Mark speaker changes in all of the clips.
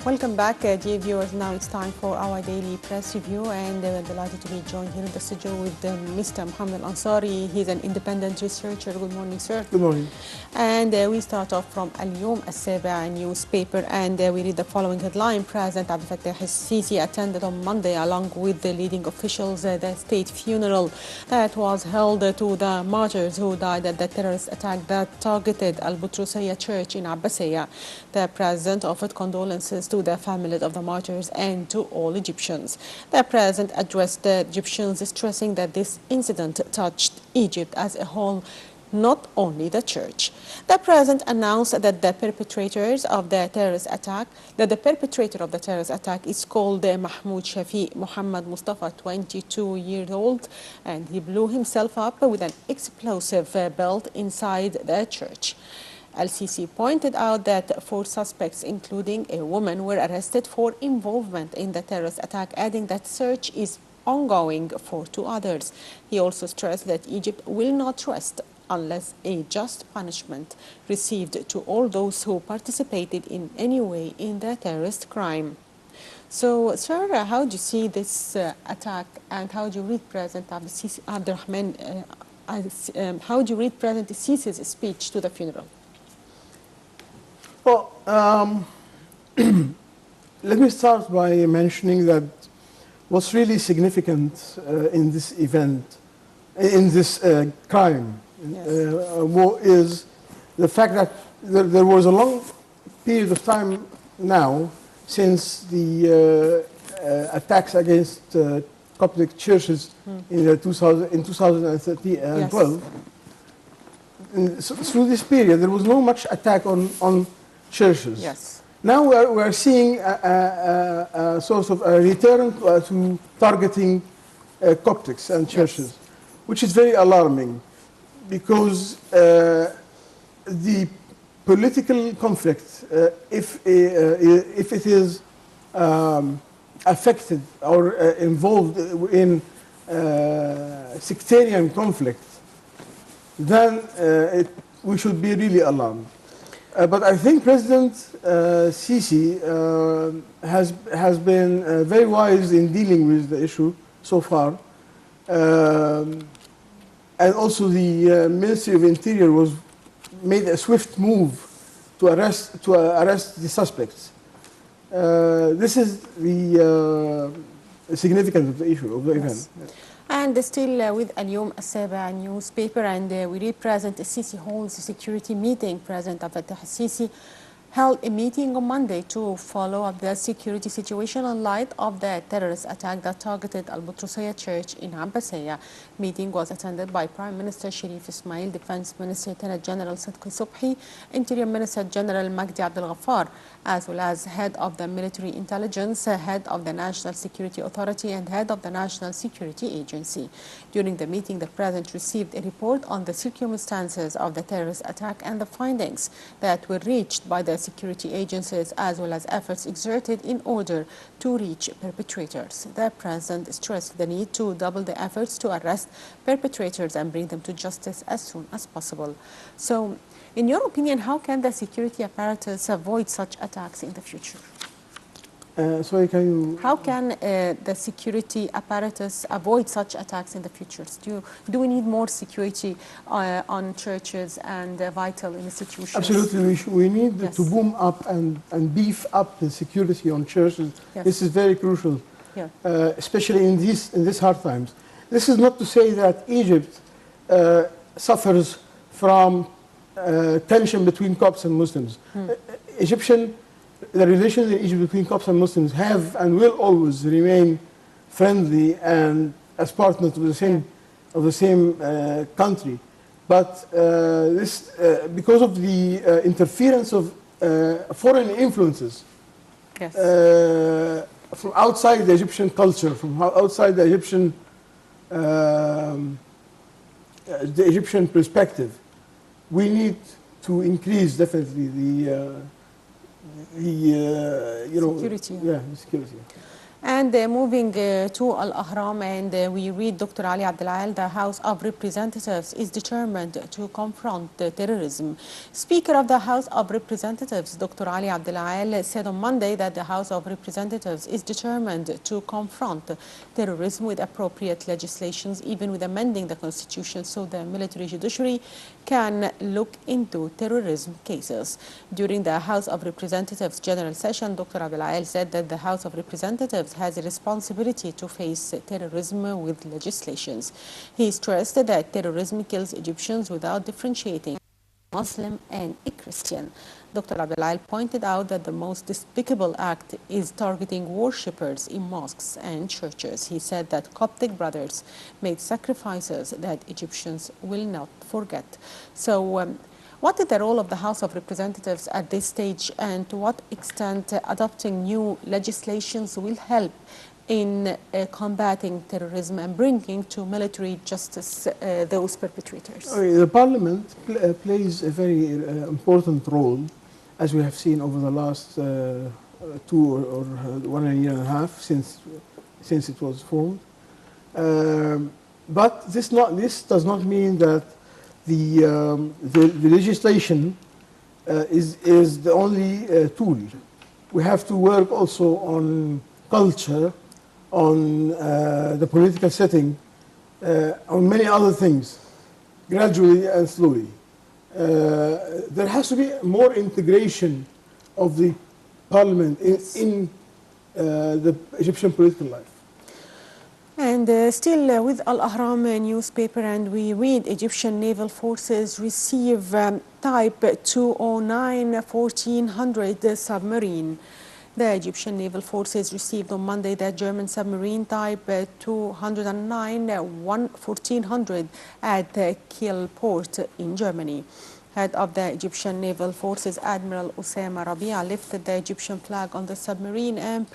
Speaker 1: Welcome back, dear viewers. Now it's time for our daily press review, and we're delighted to be joined here in the studio with Mr. Mohamed El Ansary. He's an independent researcher. Good morning, sir.
Speaker 2: Good morning.
Speaker 1: And we start off from اليوم السابع newspaper, and we read the following headline. President Abdel Fattah el-Sisi attended on Monday, along with the leading officials, the state funeral that was held to the martyrs who died at the terrorist attack that targeted Al-Butrusaya Church in Abbasiyah. The president offered condolences to the families of the martyrs and to all Egyptians. The president addressed the Egyptians, stressing that this incident touched Egypt as a whole, not only the church. The president announced that the perpetrator of the terrorist attack is called Mahmoud Shafiq Muhammad Mustafa, 22 years old, and he blew himself up with an explosive belt inside the church. El-Sisi pointed out that 4 suspects, including a woman, were arrested for involvement in the terrorist attack, adding that search is ongoing for 2 others. He also stressed that Egypt will not rest unless a just punishment received to all those who participated in any way in the terrorist crime. So, sir, how do you see this attack, and how do you read President Abdurrahman, how do you read President Sisi's speech to the funeral?
Speaker 2: Well, let me start by mentioning that what's really significant in this event, in this crime,
Speaker 1: Yes.
Speaker 2: is the fact that there was a long period of time now since the attacks against Coptic churches in 2012. And so through this period, there was no much attack on churches.
Speaker 1: Yes.
Speaker 2: Now we're seeing a sort of a return to targeting Coptics and churches, yes, which is very alarming, because the political conflict, if it is affected or involved in sectarian conflict, then we should be really alarmed. But I think President Sisi has been very wise in dealing with the issue so far. And also the Ministry of Interior made a swift move to arrest the suspects. This is the significance of the issue, of the event.
Speaker 1: Yes. And still with اليوم السابع newspaper, and we read President Sisi holds a security meeting. President Abdel Fattah el-Sisi held a meeting on Monday to follow up the security situation in light of the terrorist attack that targeted Al-Butrusaya Church in Abbasiyah. Meeting was attended by Prime Minister Sharif Ismail, Defense Minister Lieutenant General Sidqi Subhi, Interior Minister General Magdi Abdel Ghaffar, as well as Head of the Military Intelligence, Head of the National Security Authority, and Head of the National Security Agency. During the meeting, the President received a report on the circumstances of the terrorist attack and the findings that were reached by the security agencies, as well as efforts exerted in order to reach perpetrators. The President stressed the need to double the efforts to arrest perpetrators and bring them to justice as soon as possible. So, in your opinion, how can the security apparatus avoid such attacks in the future?
Speaker 2: Sorry, can you...
Speaker 1: How can the security apparatus avoid such attacks in the future? Do we need more security on churches and vital institutions?
Speaker 2: Absolutely, we need,
Speaker 1: yes,
Speaker 2: to boom up and beef up the security on churches.
Speaker 1: Yes.
Speaker 2: This is very crucial,
Speaker 1: yeah,
Speaker 2: especially in these hard times. This is not to say that Egypt suffers from tension between Copts and Muslims. The relations in Egypt between Copts and Muslims have and will always remain friendly and as partners of the same country. But because of the interference of foreign influences,
Speaker 1: yes,
Speaker 2: from outside the Egyptian culture, from outside the Egyptian perspective, we need to increase definitely the
Speaker 1: security.
Speaker 2: Yeah, the security.
Speaker 1: And moving to Al-Ahram, and we read Dr. Ali Abdel, the House of Representatives is determined to confront terrorism. Speaker of the House of Representatives, Dr. Ali Abdel, said on Monday that the House of Representatives is determined to confront terrorism with appropriate legislations, even with amending the Constitution so the military judiciary can look into terrorism cases. During the House of Representatives General Session, Dr. Abdel said that the House of Representatives has a responsibility to face terrorism with legislations. He stressed that terrorism kills Egyptians without differentiating Muslim and a Christian. Dr. Abdel pointed out that the most despicable act is targeting worshippers in mosques and churches. He said that Coptic brothers made sacrifices that Egyptians will not forget. So, what is the role of the House of Representatives at this stage, and to what extent adopting new legislations will help in combating terrorism and bringing to military justice those perpetrators?
Speaker 2: The Parliament plays a very important role, as we have seen over the last 2 or 1 year and a half since it was formed. But this does not mean that the legislation is the only tool. We have to work also on culture, on the political setting, on many other things, gradually and slowly. There has to be more integration of the parliament in the Egyptian political life.
Speaker 1: And still with Al-Ahram newspaper, and we read Egyptian naval forces receive Type 209 1400 submarine. The Egyptian naval forces received on Monday the German submarine Type 209 1400 at Kiel port in Germany. Head of the Egyptian Naval Forces, Admiral Osama Rabia, lifted the Egyptian flag on the submarine and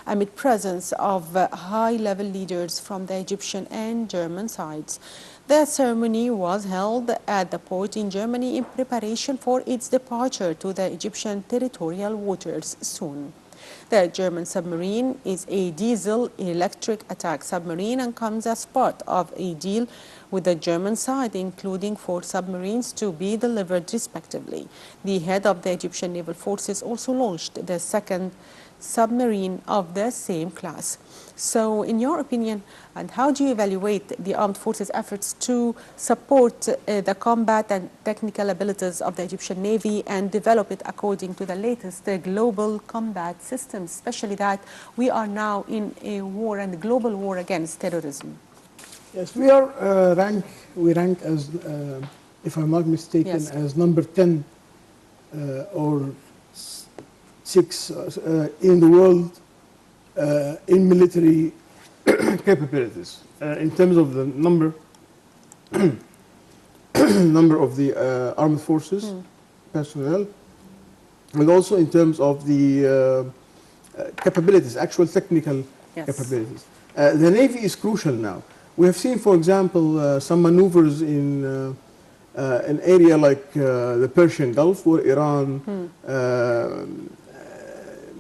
Speaker 1: amid presence of high-level leaders from the Egyptian and German sides. The ceremony was held at the port in Germany in preparation for its departure to the Egyptian territorial waters soon. The German submarine is a diesel-electric attack submarine and comes as part of a deal with the German side, including 4 submarines to be delivered respectively. The head of the Egyptian Naval Forces also launched the second submarine of the same class. So, in your opinion, and how do you evaluate the armed forces' efforts to support the combat and technical abilities of the Egyptian Navy and develop it according to the latest global combat systems, especially that we are now in a war and a global war against terrorism?
Speaker 2: Yes, we rank as, if I'm not mistaken, yes, as number 10 or 6 in the world in military capabilities, in terms of the number of the armed forces personnel, and also in terms of the capabilities, actual technical capabilities. The Navy is crucial now. We have seen, for example, some maneuvers in an area like the Persian Gulf, where Iran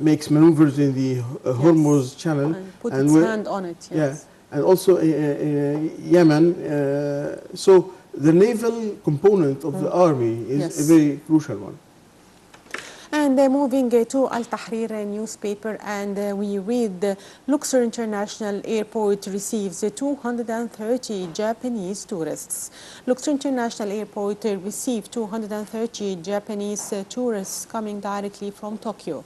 Speaker 2: makes maneuvers in the Hormuz Channel.
Speaker 1: And put its hand on it, yes.
Speaker 2: Yeah, and also in Yemen. So the naval component of the army is a very crucial one.
Speaker 1: And moving to Al Tahrir newspaper, and we read Luxor International Airport receives 230 Japanese tourists. Luxor International Airport received 230 Japanese tourists coming directly from Tokyo.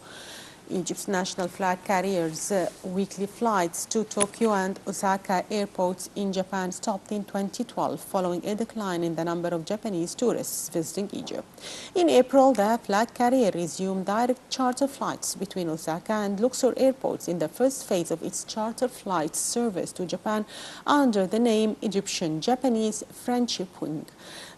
Speaker 1: Egypt's national flag carriers weekly flights to Tokyo and Osaka airports in Japan stopped in 2012 following a decline in the number of Japanese tourists visiting Egypt. In April, the flag carrier resumed direct charter flights between Osaka and Luxor airports in the first phase of its charter flights service to Japan under the name Egyptian-Japanese Friendship Wing.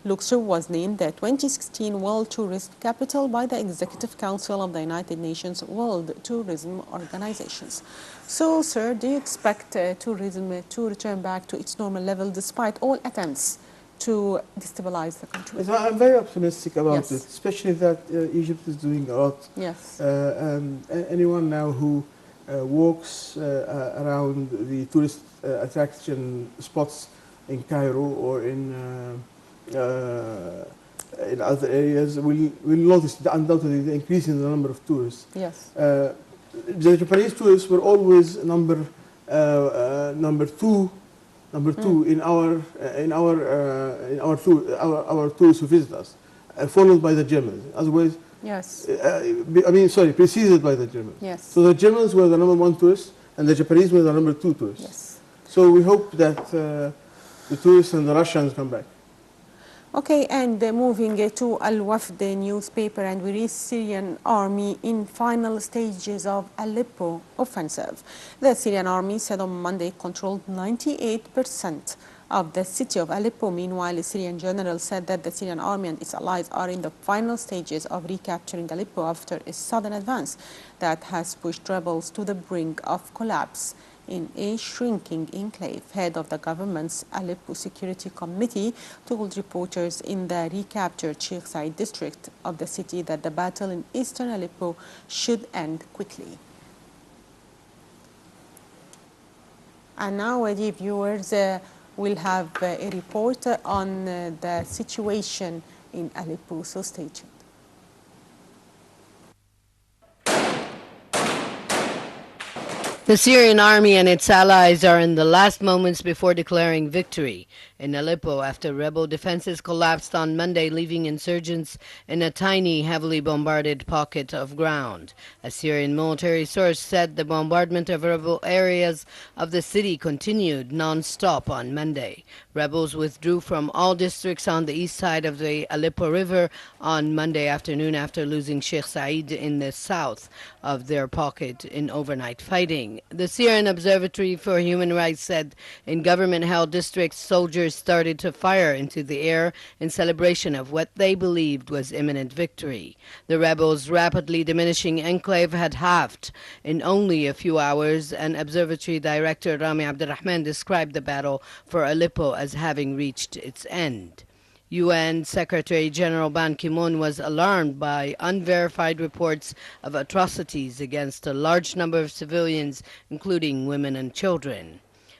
Speaker 1: Luxor was named the 2016 World Tourist Capital by the Executive Council of the United Nations World Tourism Organizations. So, sir, do you expect tourism to return back to its normal level despite all attempts to destabilize the country?
Speaker 2: I'm very optimistic about it, especially that Egypt is doing a lot.
Speaker 1: Yes.
Speaker 2: And anyone now who walks around the tourist attraction spots in Cairo or in other areas, we'll notice undoubtedly the increase in the number of tourists.
Speaker 1: Yes.
Speaker 2: The Japanese tourists were always number two in our tourists who visit us, followed by the Germans. Otherwise,
Speaker 1: yes.
Speaker 2: Preceded by the Germans.
Speaker 1: Yes.
Speaker 2: So the Germans were the number one tourists, and the Japanese were the number two tourists.
Speaker 1: Yes.
Speaker 2: So we hope that the tourists and the Russians come back.
Speaker 1: Okay, and moving to Al-Wafd newspaper, and we read Syrian army in final stages of Aleppo offensive. The Syrian army said on Monday controlled 98% of the city of Aleppo. Meanwhile, the Syrian general said that the Syrian army and its allies are in the final stages of recapturing Aleppo after a sudden advance that has pushed rebels to the brink of collapse in a shrinking enclave. Head of the government's Aleppo Security Committee told reporters in the recaptured Sheikh Said district of the city that the battle in eastern Aleppo should end quickly. And now, dear viewers, we'll have a report on the situation in Aleppo, so stay tuned.
Speaker 3: The Syrian army and its allies are in the last moments before declaring victory in Aleppo after rebel defenses collapsed on Monday, leaving insurgents in a tiny, heavily bombarded pocket of ground. A Syrian military source said the bombardment of rebel areas of the city continued non-stop on Monday. Rebels withdrew from all districts on the east side of the Aleppo River on Monday afternoon after losing Sheikh Said in the south of their pocket in overnight fighting. The Syrian Observatory for Human Rights said in government-held districts, soldiers started to fire into the air in celebration of what they believed was imminent victory. The rebels' rapidly diminishing enclave had halved in only a few hours, and Observatory Director Rami Abdurrahman described the battle for Aleppo as having reached its end. UN Secretary General Ban Ki-moon was alarmed by unverified reports of atrocities against a large number of civilians, including women and children.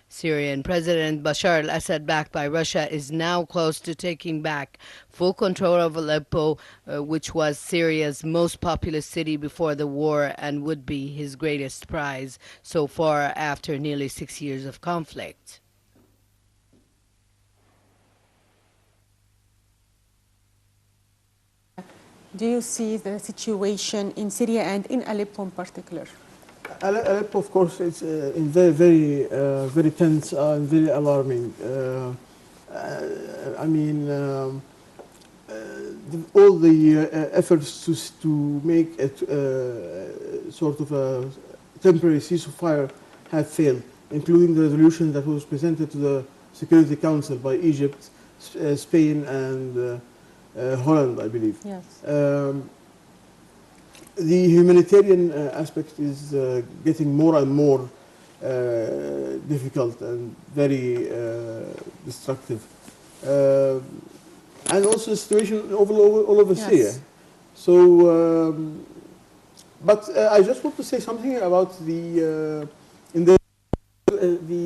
Speaker 3: Syrian President Bashar al-Assad, backed by Russia, is now close to taking back full control of Aleppo, which was Syria's most populous city before the war and would be his greatest prize so far after nearly 6 years of conflict.
Speaker 1: Do you see the situation in Syria and in Aleppo in particular?
Speaker 2: Aleppo, of course, is very tense and very alarming. All the efforts to make a sort of a temporary ceasefire have failed, including the resolution that was presented to the Security Council by Egypt, Spain, and Holland, I believe.
Speaker 1: Yes.
Speaker 2: The humanitarian aspect is getting more and more difficult and very destructive. And also the situation all over
Speaker 1: Yes.
Speaker 2: Syria. So, but I just want to say something about the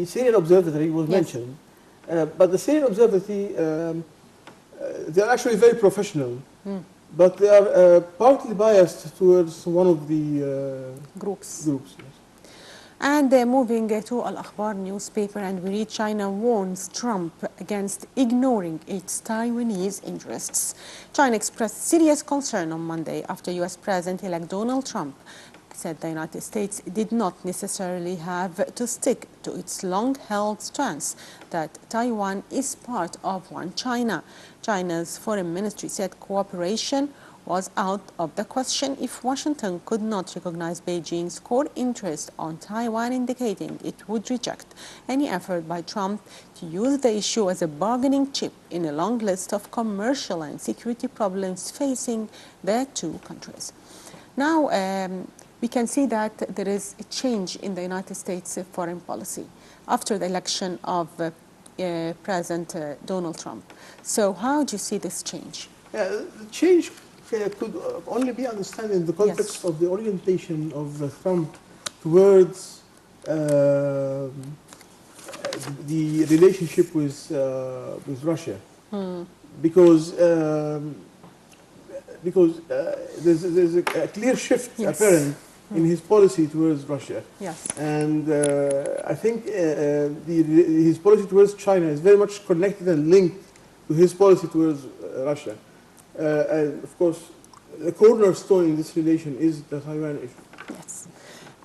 Speaker 2: Syrian Observatory was
Speaker 1: Yes.
Speaker 2: mentioned. But the Syrian Observatory, they are actually very professional, but they are partly biased towards one of the
Speaker 1: Groups.
Speaker 2: groups. Yes.
Speaker 1: And moving to Al-Akhbar newspaper, and we read China warns Trump against ignoring its Taiwanese interests. China expressed serious concern on Monday after U.S. President-elect Donald Trump said the United States did not necessarily have to stick to its long-held stance that Taiwan is part of one China. China's foreign ministry said cooperation was out of the question if Washington could not recognize Beijing's core interest on Taiwan, indicating it would reject any effort by Trump to use the issue as a bargaining chip in a long list of commercial and security problems facing the two countries. Now, we can see that there is a change in the United States foreign policy after the election of President Donald Trump. So how do you see this change?
Speaker 2: The change could only be understood in the context
Speaker 1: Yes.
Speaker 2: of the orientation of Trump towards the relationship with Russia, because there's a clear shift apparent in his policy towards Russia.
Speaker 1: Yes.
Speaker 2: And I think his policy towards China is very much connected and linked to his policy towards Russia. And of course, the cornerstone in this relation is the Taiwan issue.
Speaker 1: Yes.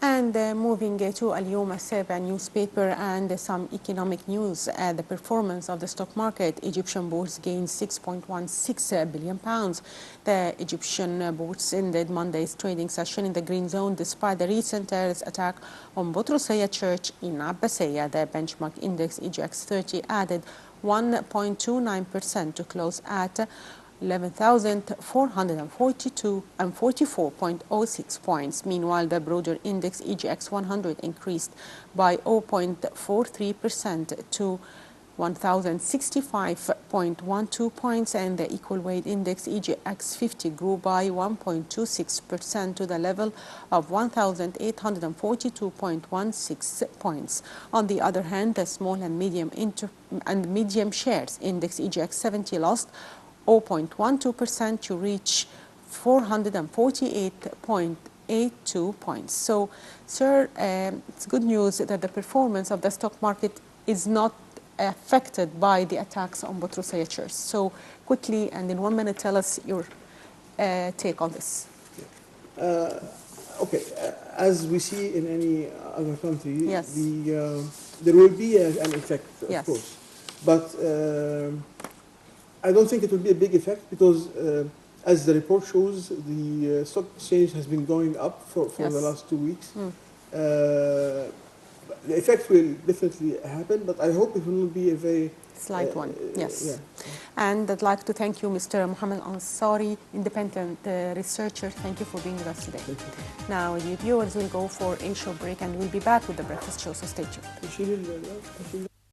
Speaker 1: And moving to Al-Yawm Al-Sabi newspaper and some economic news, the performance of the stock market. Egyptian bourse gained 6.16 billion pounds. The Egyptian bourse ended Monday's trading session in the green zone despite the recent terrorist attack on Botrosaya Church in Abbasiyah. The benchmark index EGX 30 added 1.29% to close at 11,442 and 44.06 points. Meanwhile, the broader index EGX 100 increased by 0.43% to 1,065.12 points, and the equal weight index EGX 50 grew by 1.26% to the level of 1,842.16 points. On the other hand, the small and medium shares index EGX 70 lost 0.12% to reach 448.82 points. So, sir, it's good news that the performance of the stock market is not affected by the attacks on Botrosaya Church. So, quickly and in 1 minute, tell us your take on this.
Speaker 2: Okay, as we see in any other country,
Speaker 1: yes.
Speaker 2: There will be an effect, of course. But I don't think it will be a big effect because, as the report shows, the stock exchange has been going up for the last 2 weeks. The effect will definitely happen, but I hope it will not be a very
Speaker 1: slight one. Yes. Yeah. And I'd like to thank you, Mr. Mohamed El Ansary, independent researcher. Thank you for being with us today. Now, you viewers will go for a short break and we'll be back with the breakfast show, so stay tuned.